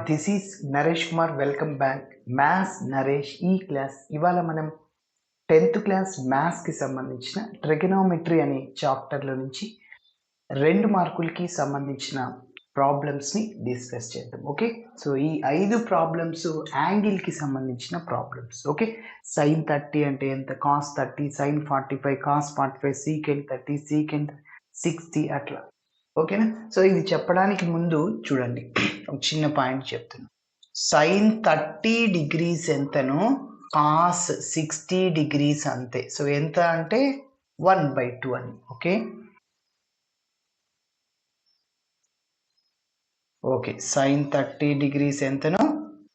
This is Naresh Kumar. Welcome back. Maths Naresh ఈ class. ఇవాళ మనం 10th క్లాస్ మ్యాథ్స్కి సంబంధించిన ట్రిగనోమెట్రీ అనే చాప్టర్లో నుంచి 2 మార్కులకి సంబంధించిన ప్రాబ్లమ్స్ని డిస్కస్ చేద్దాం. ఓకే, సో ఈ 5 ప్రాబ్లమ్స్ యాంగిల్కి సంబంధించిన ప్రాబ్లమ్స్. ఓకే, సైన్ 30 అంటే ఎంత, cos 30, sine 45, cos 45, secant 30, secant 60 అట్లా. ఓకేనా? సో ఇది చెప్పడానికి ముందు చూడండి, ఒక చిన్న పాయింట్ చెప్తున్నాను. సైన్ 30 డిగ్రీస్ ఎంతనో కాస్ 60 డిగ్రీస్ అంతే. సో ఎంత అంటే 1/2 అని. ఓకే ఓకే, సైన్ 30 డిగ్రీస్ ఎంతనో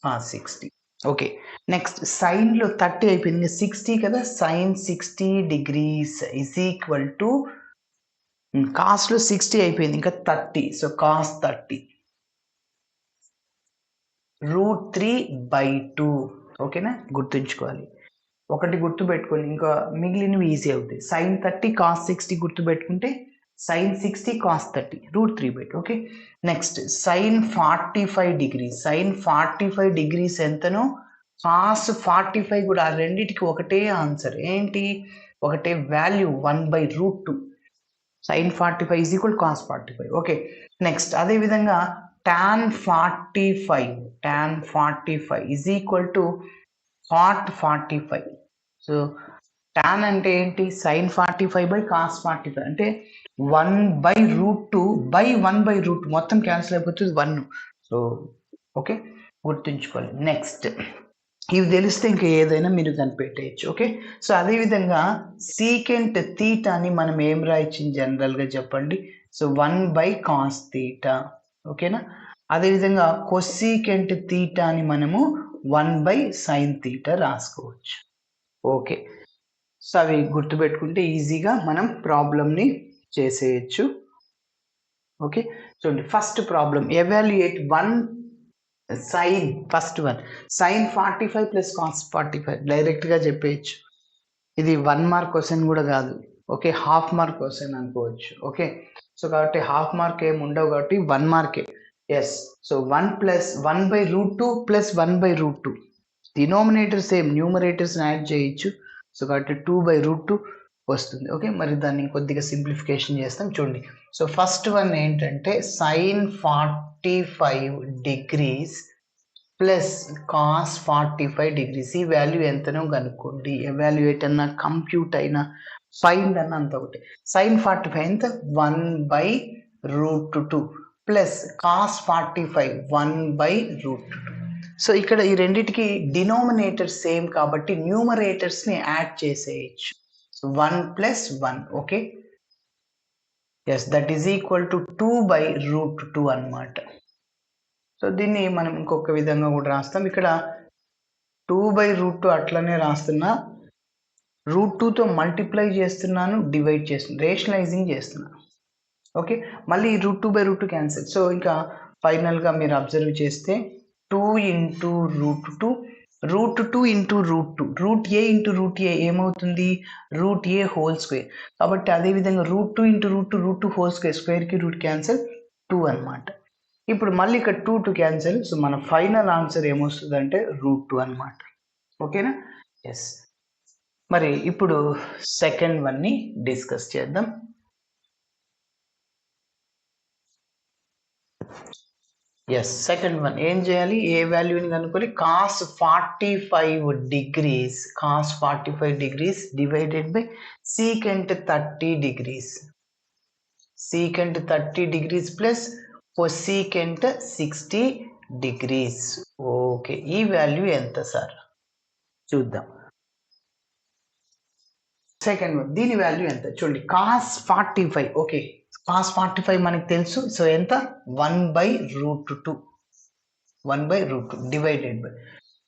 కాస్ 60. ఓకే, నెక్స్ట్ సైన్లో 30 అయిపోయింది, 60 కదా. Sine 60 degrees is equal to కాస్ట్లో 60 అయిపోయింది, ఇంకా 30. So cos 30 √3/2. ఓకేనా, గుర్తుంచుకోవాలి. ఒకటి గుర్తు పెట్టుకోండి, ఇంకా మిగిలినవి ఈజీ అవుతాయి. సైన్ 30 కాస్ 60 గుర్తు పెట్టుకుంటే sine 60 cos 30 √3/2. Okay, next sine 45 degrees. Sine 45 degrees ఎంతనో కాస్ 45 కూడా. ఆ రెండింటికి ఒకటే ఆన్సర్. ఏంటి? ఒకటే value, 1/√2. Sine 45 is equal cos 45. Okay, next అదేవిధంగా tan 45 is equal to cot 45. So tan అంటే ఏంటి? సైన్ 45 కాస్ 45 అంటే 1/√2 1/√2 మొత్తం క్యాన్సిల్ అయిపోతుంది 1. సో ఓకే, గుర్తుంచుకోవాలి. నెక్స్ట్ ఇవి తెలిస్తే ఇంకా ఏదైనా మీరు కనిపెట్టేయచ్చు. ఓకే, సో అదేవిధంగా సీకెంట్ తీటాని మనం ఏం రాయొచ్చు జనరల్గా చెప్పండి? So 1/cos theta. ఓకేనా, అదేవిధంగా కొసీకెంట్ తీటాని మనము 1/sin తీటా రాసుకోవచ్చు. ఓకే, సో అవి గుర్తుపెట్టుకుంటే ఈజీగా మనం ప్రాబ్లమ్ని చేసేయచ్చు. ఓకే, చూడండి, first problem evaluate 1 sign. First one sign 45 plus cos 45 డైరెక్ట్గా చెప్పేయచ్చు. ఇది 1 మార్క్ క్వశ్చన్ కూడా కాదు. ఓకే, హాఫ్ మార్క్ క్వశ్చన్ అనుకోవచ్చు. ఓకే, సో కాబట్టి హాఫ్ మార్క్ ఏమి ఉండవు కాబట్టి 1 మార్కే. Yes, so 1 plus 1/√2 plus 1/√2. Denominator same, numerators add చేయొచ్చు. సో కాబట్టి 2/√2 వస్తుంది. ఓకే, మరి దాన్ని కొద్దిగా సింప్లిఫికేషన్ చేస్తాం. చూడండి, సో ఫస్ట్ వన్ ఏంటంటే sine 45 degrees plus cos 45 degrees. ఈ వాల్యూ ఎంతనో కనుక్కోండి. ఎవాల్యుయేట్ అన్నా, కంప్యూట్ అయినా, ఫైండ్ అన్న అంత ఒకటి. సైన్ 45 ఎంత? 1/√2 ప్లస్ కాస్ 45 1/√2. సో ఇక్కడ ఈ రెండింటికి డినోమినేటర్ సేమ్ కాబట్టి న్యూమరేటర్స్ని యాడ్ చేసేయచ్చు. 1 plus 1. Okay, yes, that is equal to 2/√2 అన్నమాట. సో దీన్ని మనం ఇంకొక విధంగా కూడా రాస్తాం. ఇక్కడ 2/√2 అట్లనే రాస్తున్నా, √2తో మల్టిప్లై చేస్తున్నాను, డివైడ్ చేస్తున్నాను, రేషనలైజింగ్ చేస్తున్నాను. ఓకే, మళ్ళీ √2/√2 క్యాన్సిల్. సో ఇంకా ఫైనల్గా మీరు అబ్జర్వ్ చేస్తే 2 × √2, √2 × √2, √a × √a ఏమవుతుంది? √a whole square. కాబట్టి అదేవిధంగా √2 × √2 హోల్ స్క్వేర్, స్క్వేర్కి రూట్ క్యాన్సిల్ 2 అనమాట. ఇప్పుడు మళ్ళీ ఇక్కడ 2 క్యాన్సిల్. సో మన ఫైనల్ ఆన్సర్ ఏమొస్తుంది అంటే √2 అనమాట. ఓకేనా? ఎస్, మరి ఇప్పుడు సెకండ్ వన్ని డిస్కస్ చేద్దాం. ఎస్, సెకండ్ వన్ ఏం చేయాలి? ఏ వాల్యూని కనుక్కోవాలి? Cos 45 degrees, cos 45 degrees divided by secant 30 degrees, secant 30 degrees plus cosecant 60 degrees. Okay, ఈ వాల్యూ ఎంత సార్? చూద్దాం. సెకండ్ వన్, దీని వాల్యూ ఎంత? చూడండి, కాస్ 45. ఓకే, కాస్ 45 మనకి తెలుసు. సో ఎంత? 1/√2, 1/√2 డివైడెడ్ బై.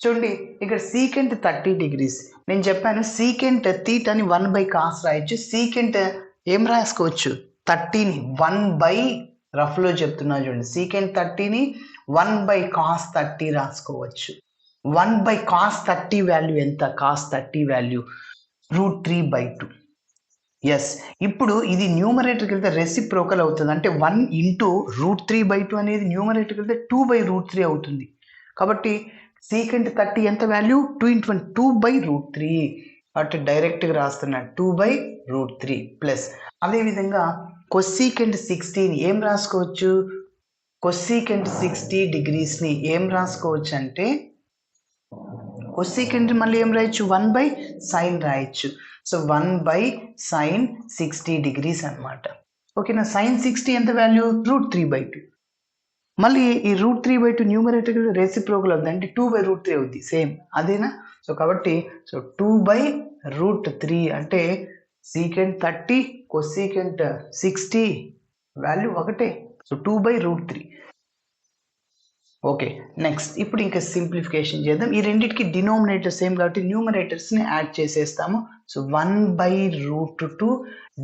చూడండి, ఇక్కడ సీకెంట్ 30 డిగ్రీస్. నేను చెప్పాను సీకెంట్ తీటాని 1/cos రాయొచ్చు. సీకెంట్ ఏం రాసుకోవచ్చు? 30ని 1/ రఫ్లో చెప్తున్నా చూడండి, సీకెంట్ 30ని 1/cos 30 రాసుకోవచ్చు. 1/cos 30 వాల్యూ ఎంత? cos 30 value √3/2. ఎస్, ఇప్పుడు ఇది న్యూమరేటర్కి వెళ్తే రెసిప్రోకల్ అవుతుంది. అంటే 1 ఇంటూ √3/2 అనేది న్యూమరేటర్కి వెళ్తే 2/√3 అవుతుంది. కాబట్టి సీకెంట్ 30 ఎంత వాల్యూ? 2 × 1 2/√3. కాబట్టి డైరెక్ట్గా రాస్తున్నా 2/√3 ప్లస్ అదేవిధంగా కొసీకెంట్ 60ని ఏం రాసుకోవచ్చు? కొసీకెంట్ 60 డిగ్రీస్ని ఏం రాసుకోవచ్చు అంటే కొసీకెంట్ మళ్ళీ ఏం రాయొచ్చు? 1/sin రాయొచ్చు. సో 1/sin 60 degrees అనమాట. ఓకేనా? sin 60 ఎంత వాల్యూ? √3/2. మళ్ళీ ఈ √3/2 న్యూమరేటర్ రెసిప్రోకల్ అవుతుంది, అంటే 2/√3 అవుద్ది. సేమ్ అదేనా? సో కాబట్టి 2/√3 అంటే సీకెంట్ 30 కొసీకెంట్ 60 వాల్యూ ఒకటే. సో 2/√3. ఓకే, నెక్స్ట్ ఇప్పుడు ఇంకా సింప్లిఫికేషన్ చేద్దాం. ఈ రెండింటికి డినోమినేటర్ సేమ్ కాబట్టి న్యూమరేటర్స్ని యాడ్ చేసేస్తాము. So 1/√2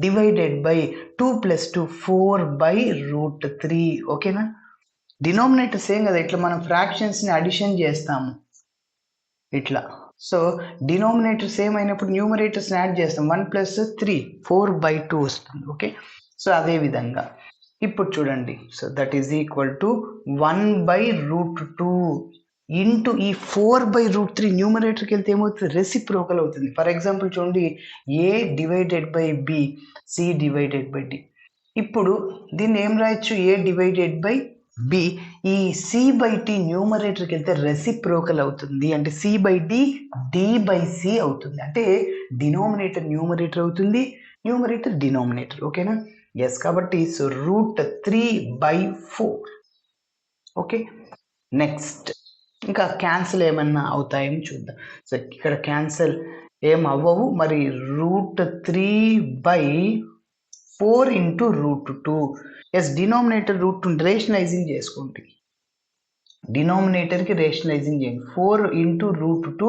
divided by 2 + 2 4/√3. ఓకేనా? డినోమినేటర్ సేమ్ కదా, ఇట్లా మనం ఫ్రాక్షన్స్ని అడిషన్ చేస్తాము ఇట్లా. సో డినోమినేటర్ సేమ్ అయినప్పుడు న్యూమరేటర్స్ని యాడ్ చేస్తాం. 1 + 3 4/2 వస్తుంది. ఓకే, సో అదే విధంగా ఇప్పుడు చూడండి. So that is equal to 1/√2 into ఈ 4/√3 న్యూమరేటర్కి వెళ్తే ఏమవుతుంది? రెసిప్రోకల్ అవుతుంది. ఫర్ ఎగ్జాంపుల్ చూడండి, A divided by B, C divided by D. ఇప్పుడు దీన్ని ఏం రాయొచ్చు? A divided by B. ఈ C/D న్యూమరేటర్కి వెళ్తే రెసిప్రోకల్ అవుతుంది, అంటే C/D D/C అవుతుంది. అంటే డినోమినేటర్ న్యూమరేటర్ అవుతుంది, న్యూమరేటర్ డినోమినేటర్. ఓకేనా? ఎస్, కాబట్టి సో √3/4. ఓకే, నెక్స్ట్ ఇంకా క్యాన్సిల్ ఏమన్నా అవుతాయేమో చూద్దాం. సో ఇక్కడ క్యాన్సిల్ ఏం అవ్వవు. మరి √3/4 ఇంటూ √2. ఎస్, డినోమినేటర్ √2 రేషనలైజింగ్ చేసుకోండి. డినోమినేటర్కి రేషనలైజింగ్ చేయండి. 4 ఇంటూ √2,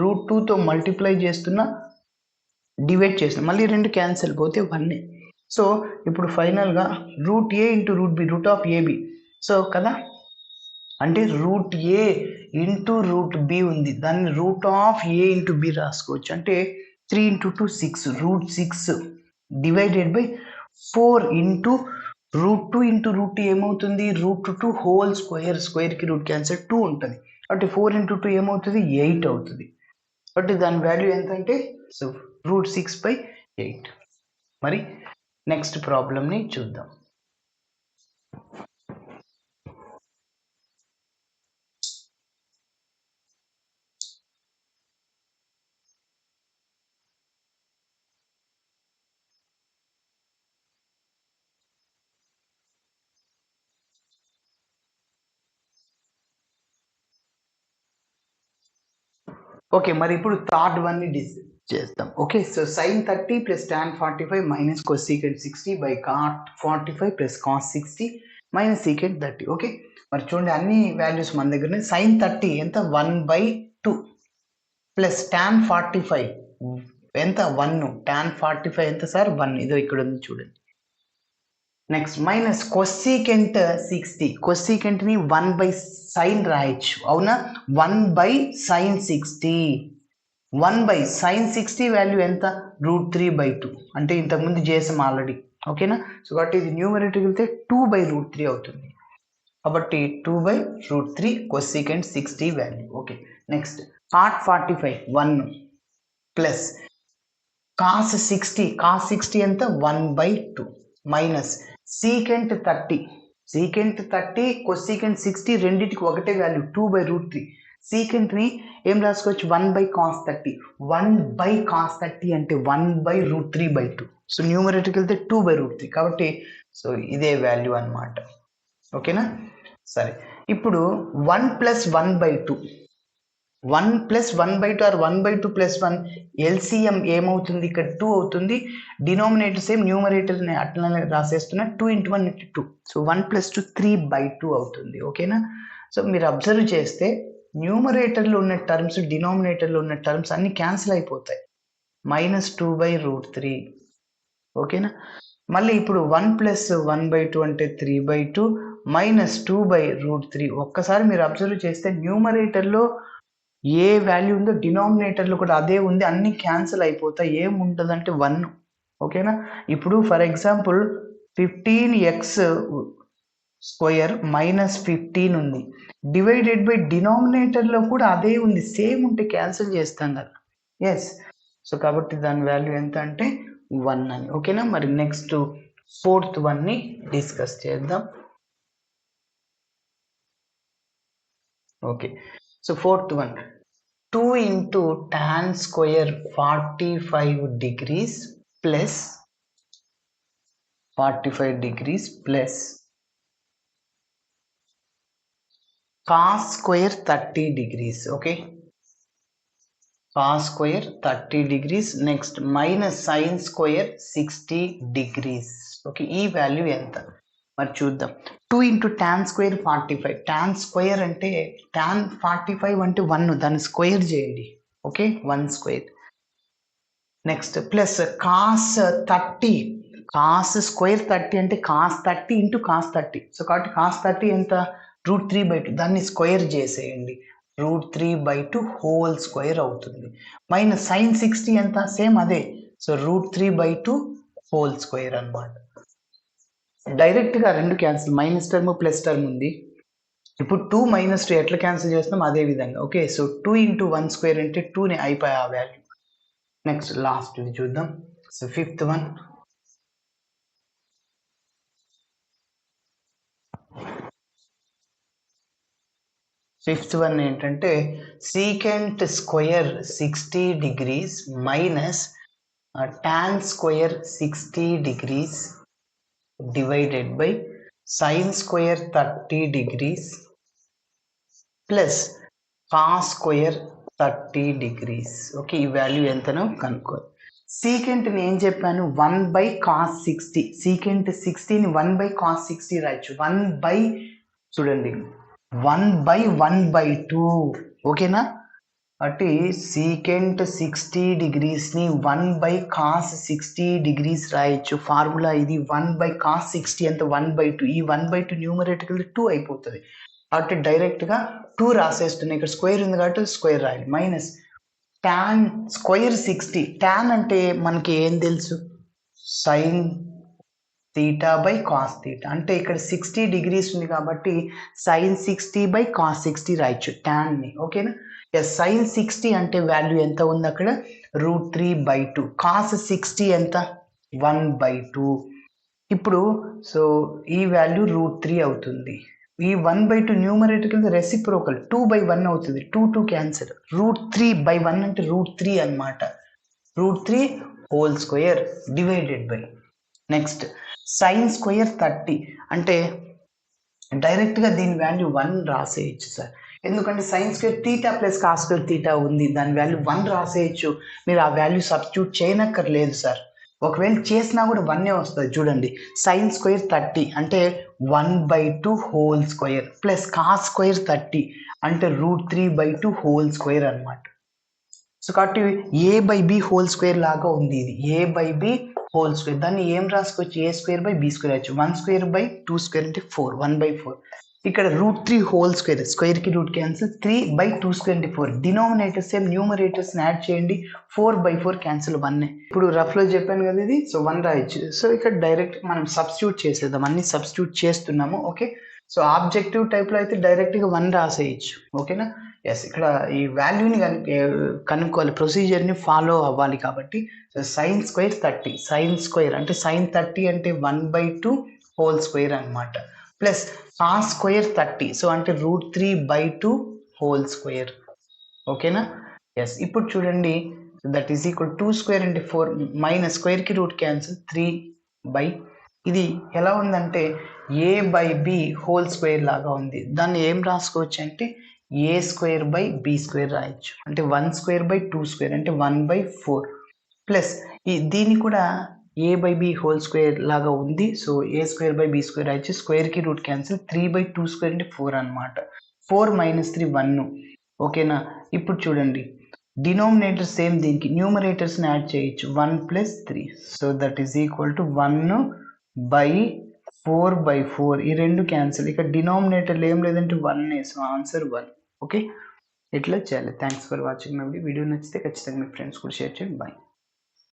√2తో మల్టిప్లై చేస్తున్నా, డివైడ్ చేస్తున్నా, మళ్ళీ 2 క్యాన్సిల్ పోతే 1. సో ఇప్పుడు ఫైనల్గా √A into √B, √AB. So కదా, అంటే √A ఇంటూ √B ఉంది, దాన్ని √A ఇంటూ B రాసుకోవచ్చు. అంటే 3 × 2 6, √6 డివైడెడ్ బై 4 ఇంటూ √2 ఇంటూ √2 ఏమవుతుంది? √2 హోల్ స్క్వేర్. స్క్వేర్కి రూట్ క్యాన్సర్ 2 ఉంటుంది. అంటే 4 × 2 ఏమవుతుంది? 8 అవుతుంది. కాబట్టి దాని వాల్యూ ఎంత అంటే సో √6/8. మరి నెక్స్ట్ ప్రాబ్లమ్ని చూద్దాం. ఓకే, మరి ఇప్పుడు థర్డ్ వన్ని చేద్దాం. Okay, so sin 30 + tan 45 minus cosecant 60 by cot 45 + cos 60 minus secant 30. Okay, మరి చూడండి అన్ని వాల్యూస్ మన దగ్గర. sin 30 ఎంత? 1/2 ప్లస్ tan 45 ఎంత? 1. tan 45 ఎంత సార్? 1. ఇదో ఇక్కడ ఉంది చూడండి. Next minus cosecant 60. కొసీకెంట్ని 1/sin రాయొచ్చు, అవునా? 1/sin 60. 1/sin 60 వాల్యూ ఎంత? √3/2. అంటే ఇంతకుముందు చేసాం ఆల్రెడీ. ఓకేనా? సో కాబట్టి ఇది న్యూమరేటర్కి వెళ్తే 2/√3 అవుతుంది. కాబట్టి 2/√3 cosecant 60 value. Okay, next cot 45 1 plus cos 60. cos 60 ఎంత? 1/2 మైనస్ సీకెంట్ 30. సీకెంట్ 30 కొసీకెంట్ 60 రెండింటికి ఒకటే వాల్యూ 2/√3. సీకెంట్ని ఏం రాసుకోవచ్చు? 1/cos 30. 1/cos 30 అంటే 1/√3/2. సో న్యూమరేటర్కి వెళ్తే 2/√3. కాబట్టి సో ఇదే వాల్యూ అన్నమాట. ఓకేనా? సరే, ఇప్పుడు 1 + 1/2. 1 + 1/2 ఆర్ 1/2 + 1 ఎల్సిఎం ఏమవుతుంది? ఇక్కడ 2 అవుతుంది. డినోమినేటర్ సేమ్, న్యూమరేటర్ని అట్లనే రాసేస్తున్నా. 2 × 1 = 2. సో 1 + 2 3/2 అవుతుంది. ఓకేనా? సో మీరు అబ్జర్వ్ చేస్తే న్యూమరేటర్లో ఉన్న టర్మ్స్, డినోమినేటర్లో ఉన్న టర్మ్స్ అన్ని క్యాన్సిల్ అయిపోతాయి. -2/√3. ఓకేనా? మళ్ళీ ఇప్పుడు 1 + 1/2 అంటే 3/2 మైనస్ 2/√3. ఒక్కసారి మీరు అబ్జర్వ్ చేస్తే న్యూమరేటర్లో ఏ వాల్యూ ఉందో డినామినేటర్లో కూడా అదే ఉంది. అన్ని క్యాన్సిల్ అయిపోతాయి. ఏముంటుందంటే 1. ఓకేనా. ఇప్పుడు for example 15x square minus 15 ఉంది, డివైడెడ్ బై డినామినేటర్లో కూడా అదే ఉంది, సేమ్ ఉంటే క్యాన్సిల్ చేస్తాం కదా. ఎస్, సో కాబట్టి దాని వాల్యూ ఎంత అంటే 1 అని. ఓకేనా. మరి నెక్స్ట్ ఫోర్త్ వన్ని డిస్కస్ చేద్దాం. Okay, so fourth one 2 into tan square 45 degrees plus 45 degrees plus cos square 30 degrees. Okay, cos square 30 degrees. Next minus sin square 60 degrees. Okay, ఈ వాల్యూ ఎంత మరి చూద్దాం. 2 into tan square 45. tan square అంటే tan 45 అంటే 1, దాన్ని square చేయండి. Okay, 1 square. Next plus cos 30, cos square 30 అంటే cos 30 into cos 30. So కాబట్టి కాస్ 30 ఎంత √3/2, దాన్ని స్క్వేర్ చేసేయండి, √3/2 హోల్ స్క్వేర్ అవుతుంది. మైనస్ సైన్ 60 ఎంత సేమ్ అదే, సో √3/2 హోల్ స్క్వేర్ అనమాట. డైరెక్ట్గా రెండు cancel, minus term plus term ఉంది. ఇప్పుడు 2 - 2 ఎట్లా క్యాన్సిల్ చేస్తాం అదే విధంగా. ఓకే, సో 2 into 1 స్క్వేర్ అంటే 2ని అయిపోయి ఆ వాల్యూ. నెక్స్ట్ లాస్ట్ ఇది చూద్దాం. సో ఫిఫ్త్ వన్ ఏంటంటే secant square 60 degrees minus tan square 60 degrees divided by sine square 30 degrees plus cos square 30 degrees. Okay, ఈ వాల్యూ ఎంతనో కనుక్కోవాలి. సీకెంట్ని ఏం చెప్పాను, 1/cos 60. సీకెంట్ 60ని 1/cos 60 రాయొచ్చు. 1 చూడండి 1/1/2. ఓకేనా, అంటే సీకెంట్ 60 degreesని 1/cos 60 degrees రాయొచ్చు. ఫార్ములా ఇది. 1/cos 60 ఎంత 1/2. ఈ 1/2 న్యూమరేటర్ 2 అయిపోతుంది కాబట్టి డైరెక్ట్గా 2 రాసేస్తున్నాయి. ఇక్కడ స్క్వేర్ ఉంది కాబట్టి స్క్వేర్ రాయాలి. Minus tan square 60. tan అంటే మనకి ఏం తెలుసు, sine theta by cos theta. అంటే ఇక్కడ 60 degrees ఉంది కాబట్టి సైన్ 60/cos 60 రాయొచ్చు ట్యాన్ని. ఓకేనా. ఎస్, సైన్ 60 అంటే వాల్యూ ఎంత ఉంది అక్కడ, √3/2. కాస్ 60 ఎంత 1/2. ఇప్పుడు సో ఈ వాల్యూ √3 అవుతుంది. ఈ 1/2 న్యూమరేటర్ రెసిప్రోకల్ 2/1 అవుతుంది. 2 క్యాన్సల్. √3/1 అంటే √3 అనమాట. √3 whole square divided by next sine square 30 అంటే డైరెక్ట్గా దీని వాల్యూ 1 రాసేయచ్చు సార్. ఎందుకంటే sine square theta plus cos square theta ఉంది, దాని వాల్యూ 1 రాసేయచ్చు. మీరు ఆ వాల్యూ సబ్స్టిట్యూట్ చేయనక్కర్లేదు సార్. ఒకవేళ చేసినా కూడా 1 వస్తుంది. చూడండి, సైన్ స్క్వేర్ 30 అంటే 1/2 whole square plus cos square 30 అంటే √3/2 హోల్ స్క్వేర్ అనమాట. సో కాబట్టి a/b హోల్ స్క్వేర్ లాగా ఉంది ఇది. a/b హోల్ స్క్వేర్, దాన్ని ఏం రాసుకోవచ్చు, a²/b² రాయొచ్చు. 1²/2² అంటే 4, 1/4. ఇక్కడ √3 హోల్ స్క్వేర్, స్క్వేర్కి రూట్ క్యాన్సిల్, 3/2² అంటే 4. డినామినేటర్స్ సేమ్, న్యూమరేటర్స్ని యాడ్ చేయండి, 4/4 క్యాన్సిల్ 1. ఇప్పుడు రఫ్లో చెప్పాను కదా ఇది, సో 1 రాయొచ్చు. సో ఇక్కడ డైరెక్ట్ మనం సబ్స్టిట్యూట్ చేసేద్దాం, అన్ని సబ్స్టిట్యూట్ చేస్తున్నాము. ఓకే, సో ఆబ్జెక్టివ్ టైప్లో అయితే డైరెక్ట్గా 1 రాసేయచ్చు. ఓకేనా. ఎస్, ఇక్కడ ఈ వాల్యూని కనుక్కోవాలి, ప్రొసీజర్ని ఫాలో అవ్వాలి. కాబట్టి so sine square 30, sine square అంటే సైన్ 30 అంటే 1/2 హోల్ స్క్వేర్ అనమాట, ప్లస్ కాస్ స్క్వేర్ 30 సో అంటే √3/2 హోల్ స్క్వేర్. ఓకేనా. ఎస్, ఇప్పుడు చూడండి, దట్ ఈస్ ఈక్వల్ 2² అంటే 4 మైనస్ స్క్వేర్కి రూట్ క్యాన్సిల్ 3/, ఇది ఎలా ఉందంటే a/b హోల్ స్క్వేర్ లాగా ఉంది. దాన్ని ఏం రాసుకోవచ్చు అంటే a²/b² రాయొచ్చు. అంటే 1²/2² అంటే 1/4 ప్లస్ దీన్ని కూడా a/b హోల్ స్క్వేర్ లాగా ఉంది. సో a²/b² రాయొచ్చు. స్క్వేర్కి రూట్ క్యాన్సిల్, 3/2² అంటే 4 అనమాట. 4 - 3 1. ఓకేనా. ఇప్పుడు చూడండి, డినామినేటర్ సేమ్, దీనికి న్యూమరేటర్స్ని యాడ్ చేయొచ్చు, 1 + 3. So that is equal to 1/4/4. ఈ రెండు క్యాన్సిల్. ఇక్కడ డినామినేటర్లు ఏం లేదంటే 1. So answer 1. ఓకే, ఇట్లా చేయాలి. Thanks for watching my video. నచ్చితే ఖచ్చితంగా మీ ఫ్రెండ్స్ కూడా షేర్ చేయండి. బాయ్.